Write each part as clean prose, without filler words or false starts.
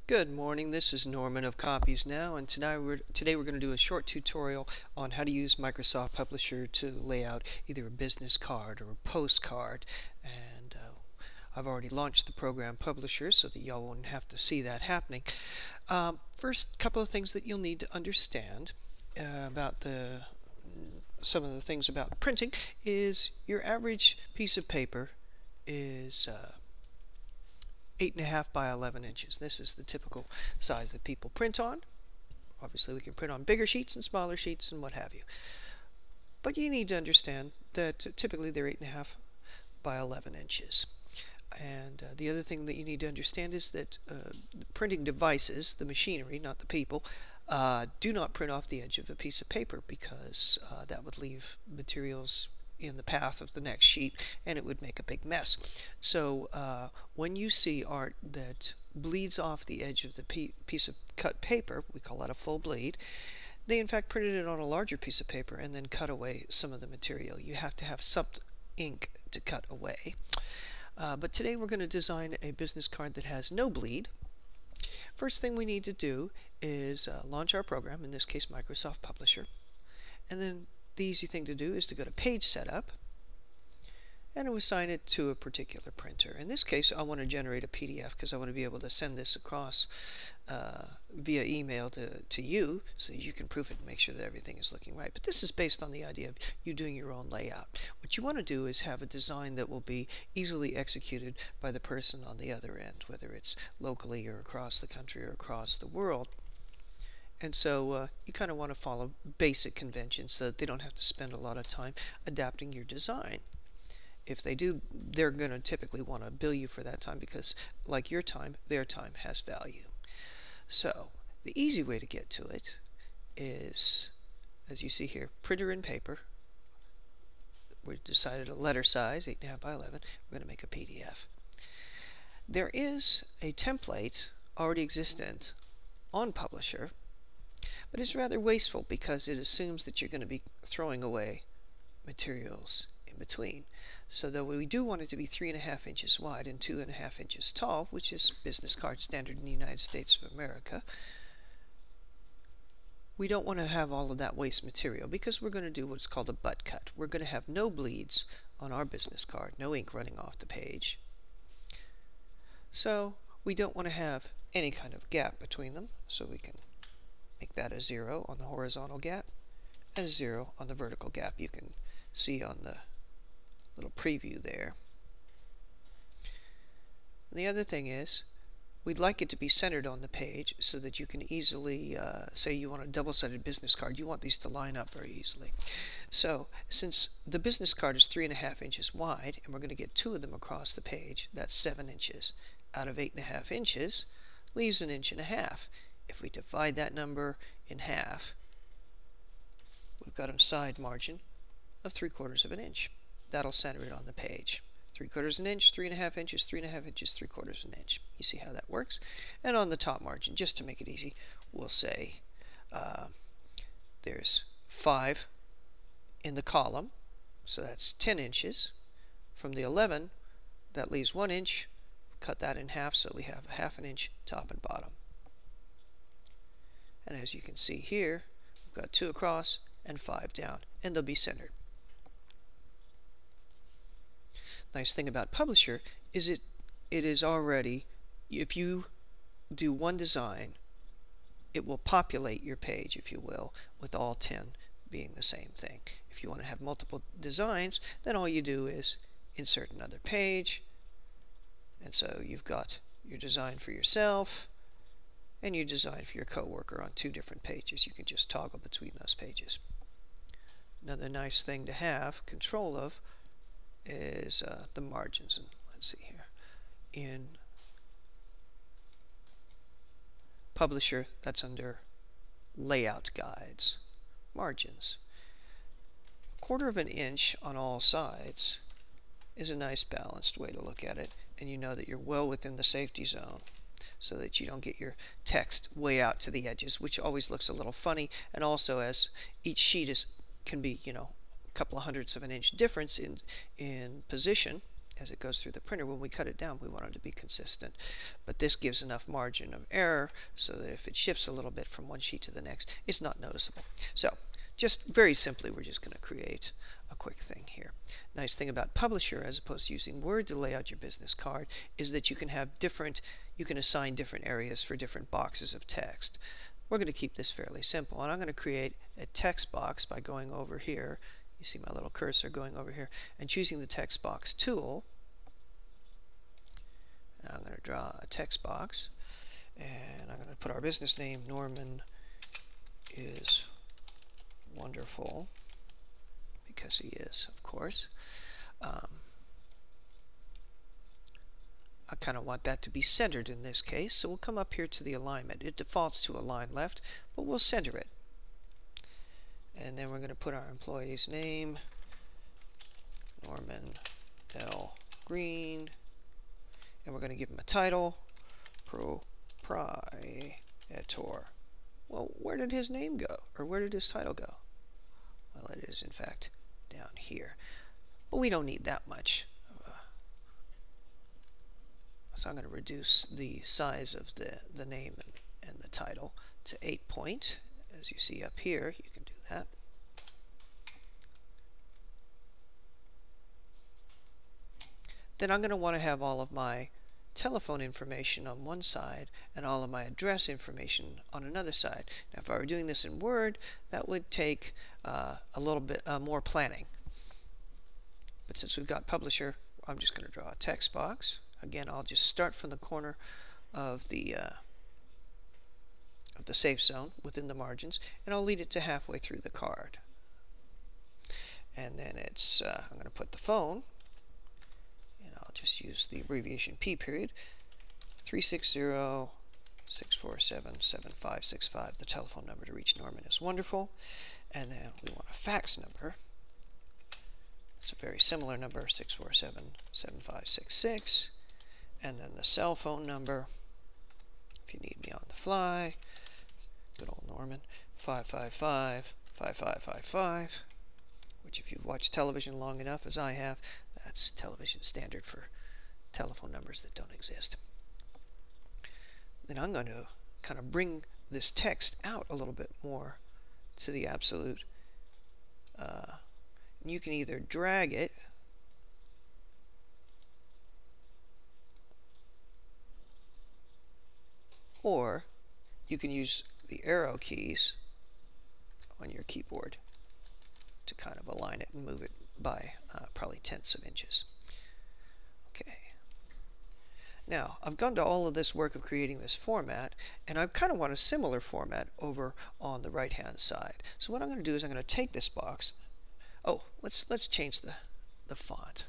Good morning, this is Norman of Copies Now, and today we're going to do a short tutorial on how to use Microsoft Publisher to lay out either a business card or a postcard. And I've already launched the program Publisher so that y'all won't have to see that happening. First couple of things that you'll need to understand about some of the things about printing is your average piece of paper is 8.5 by 11 inches. This is the typical size that people print on. Obviously we can print on bigger sheets and smaller sheets and what have you. But you need to understand that typically they're 8.5 by 11 inches. And the other thing that you need to understand is that printing devices, the machinery, not the people, do not print off the edge of a piece of paper because that would leave materials in the path of the next sheet and it would make a big mess. So when you see art that bleeds off the edge of the piece of cut paper, we call that a full bleed, they in fact printed it on a larger piece of paper and then cut away some of the material. You have to have some ink to cut away. But today we're going to design a business card that has no bleed. First thing we need to do is launch our program, in this case Microsoft Publisher, and then the easy thing to do is to go to Page Setup and assign it to a particular printer. In this case, I want to generate a PDF because I want to be able to send this across via email to you so that you can proof it and make sure that everything is looking right. But this is based on the idea of you doing your own layout. What you want to do is have a design that will be easily executed by the person on the other end, whether it's locally or across the country or across the world. And so you kind of want to follow basic conventions so that they don't have to spend a lot of time adapting your design. If they do, they're going to typically want to bill you for that time because, like your time, their time has value. So the easy way to get to it is, as you see here, printer and paper. We decided a letter size, 8.5 by 11. We're going to make a PDF. There is a template already existent on Publisher, but it's rather wasteful because it assumes that you're going to be throwing away materials in between. So though we do want it to be 3.5 inches wide and 2.5 inches tall, which is business card standard in the United States of America, we don't want to have all of that waste material because we're going to do what's called a butt cut. We're going to have no bleeds on our business card, no ink running off the page. So we don't want to have any kind of gap between them, so we can make that a 0 on the horizontal gap and a 0 on the vertical gap. You can see on the little preview there. And the other thing is, we'd like it to be centered on the page so that you can easily, say you want a double-sided business card, you want these to line up very easily. So since the business card is 3.5 inches wide, and we're going to get 2 of them across the page, that's 7 inches. Out of 8.5 inches leaves 1.5 inches. If we divide that number in half, we've got a side margin of 3/4 of an inch. That'll center it on the page. 3/4 an inch, 3.5 inches, 3.5 inches, 3/4 an inch. You see how that works? And on the top margin, just to make it easy, we'll say there's 5 in the column, so that's 10 inches. From the 11, that leaves 1 inch. Cut that in half so we have a 1/2 inch top and bottom. And as you can see here, we've got 2 across and 5 down, and they'll be centered. Nice thing about Publisher is it is already, if you do one design, it will populate your page, if you will, with all 10 being the same thing. If you want to have multiple designs, then all you do is insert another page, and so you've got your design for yourself and your design for your coworker on 2 different pages. You can just toggle between those pages. Another nice thing to have control of is the margins. And let's see here. In Publisher, that's under Layout Guides. Margins. 1/4 of an inch on all sides is a nice balanced way to look at it, and you know that you're well within the safety zone so that you don't get your text way out to the edges, which always looks a little funny. And also, as each sheet can be, a couple of hundredths of an inch difference in position, as it goes through the printer. When we cut it down, we want it to be consistent. But this gives enough margin of error so that if it shifts a little bit from one sheet to the next, it's not noticeable. So just very simply, we're just going to create a quick thing here. Nice thing about Publisher, as opposed to using Word to lay out your business card, is that you can assign different areas for different boxes of text. We're going to keep this fairly simple, and I'm going to create a text box by going over here. You see my little cursor going over here and choosing the text box tool. And I'm going to draw a text box, and I'm going to put our business name. Norman is wonderful, because he is, of course. I kind of want that to be centered in this case, so we'll come up here to the alignment. It defaults to align left, but we'll center it. And then we're going to put our employee's name, Norman L. Green, and we're going to give him a title, proprietor. Well, where did his name go? Or where did his title go? Well, it is, in fact, down here. But we don't need that much. So I'm going to reduce the size of the name and the title to 8 point. As you see up here, you can do that. Then I'm going to want to have all of my telephone information on one side and all of my address information on another side. Now, if I were doing this in Word, that would take a little bit more planning. But since we've got Publisher, I'm just going to draw a text box. Again, I'll just start from the corner of the safe zone within the margins, and I'll lead it to halfway through the card. And then it's I'm going to put the phone, and I'll just use the abbreviation P period, 360-647-7565, the telephone number to reach Norman is wonderful. And then we want a fax number. It's a very similar number, 647-7566. And then the cell phone number, if you need me on the fly, good old Norman, 555-5555, which if you've watched television long enough, as I have, that's television standard for telephone numbers that don't exist. Then I'm going to kind of bring this text out a little bit more to the absolute. You can either drag it or you can use the arrow keys on your keyboard to kind of align it and move it by probably tenths of inches. Okay. Now, I've gone to all of this work of creating this format, and I kind of want a similar format over on the right-hand side. So what I'm going to do is I'm going to take this box. Oh, let's change the font.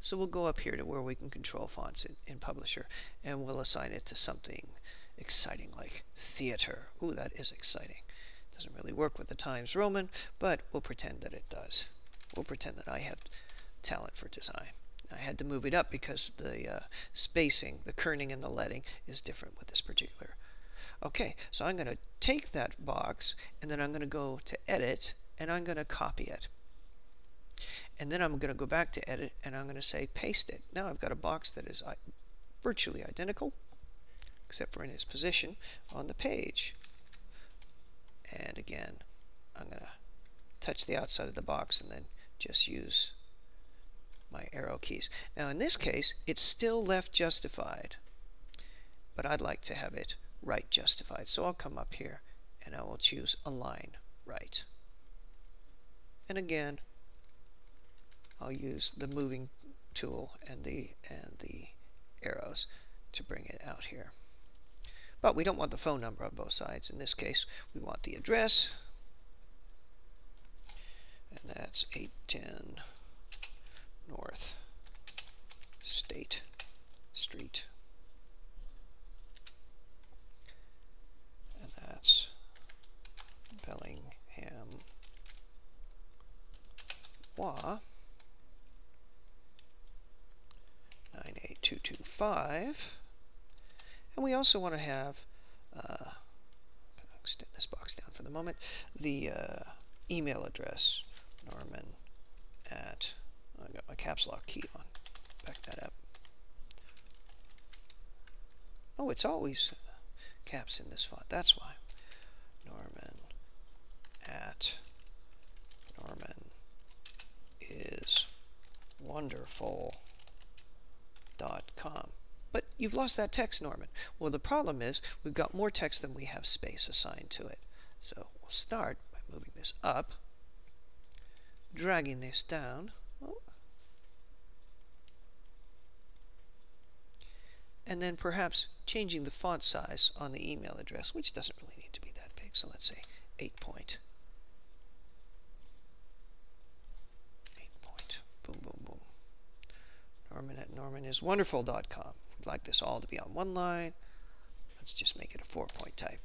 So we'll go up here to where we can control fonts in Publisher, and we'll assign it to something exciting like theater. Ooh, that is exciting. Doesn't really work with the Times Roman, but we'll pretend that it does. We'll pretend that I have talent for design. I had to move it up because the spacing, the kerning and the leading is different with this particular. Okay, so I'm going to take that box, and then I'm going to go to Edit, and I'm going to copy it. And then I'm going to go back to Edit, and I'm going to say Paste it. Now I've got a box that is virtually identical, except for in its position on the page. And again, I'm going to touch the outside of the box and then just use my arrow keys. Now in this case, it's still left justified, but I'd like to have it right justified. So I'll come up here and I will choose Align Right. And again, I'll use the moving tool and the arrows to bring it out here. But we don't want the phone number on both sides. In this case, we want the address, and that's 810 North State Street. And that's Bellingham, WA 98225. And we also want to have, extend this box down for the moment, the email address, Norman at, I got my caps lock key on, back that up. Oh, it's always caps in this font. That's why. Norman at Norman is wonderful.com. But you've lost that text, Norman. Well, the problem is we've got more text than we have space assigned to it. So we'll start by moving this up, dragging this down, and then perhaps changing the font size on the email address, which doesn't really need to be that big. So let's say 8 point. 8 point. Boom, boom, boom. Norman at normaniswonderful.com. We'd like this all to be on one line. Let's just make it a 4-point type.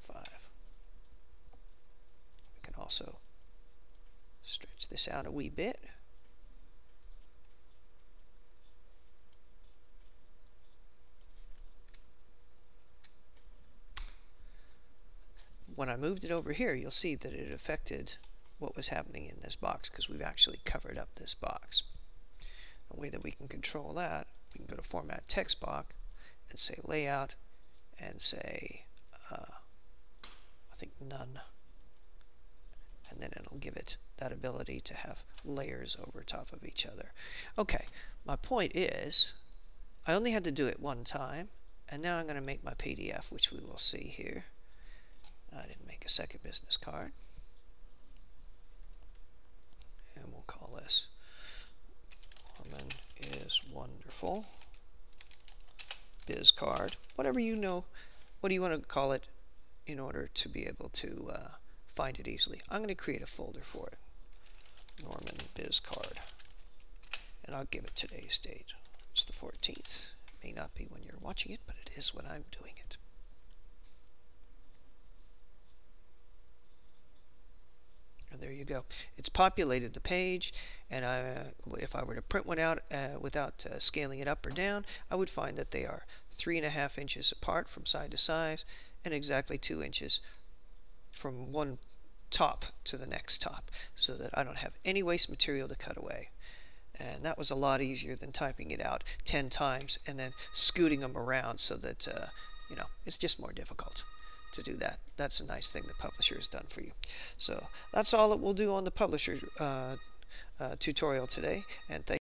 4, 5. We can also stretch this out a wee bit. When I moved it over here, you'll see that it affected what was happening in this box because we've actually covered up this box. A way that we can control that, we can go to Format Text Box and say Layout and say, I think None. And then it'll give it that ability to have layers over top of each other. Okay, my point is, I only had to do it one time, and now I'm going to make my PDF, which we will see here. I didn't make a second business card. And we'll call this Norman is Wonderful Biz Card. Whatever you know, what do you want to call it in order to be able to find it easily? I'm going to create a folder for it. Norman Biz Card. And I'll give it today's date. It's the 14th. It may not be when you're watching it, but it is when I'm doing it. And there you go. It's populated the page, and if I were to print one out without scaling it up or down, I would find that they are 3.5 inches apart from side to side, and exactly 2 inches from one top to the next top, so that I don't have any waste material to cut away. And that was a lot easier than typing it out 10 times and then scooting them around, so that you know, it's just more difficult to do that. That's a nice thing the publisher has done for you. So that's all that we'll do on the publisher tutorial today, and thank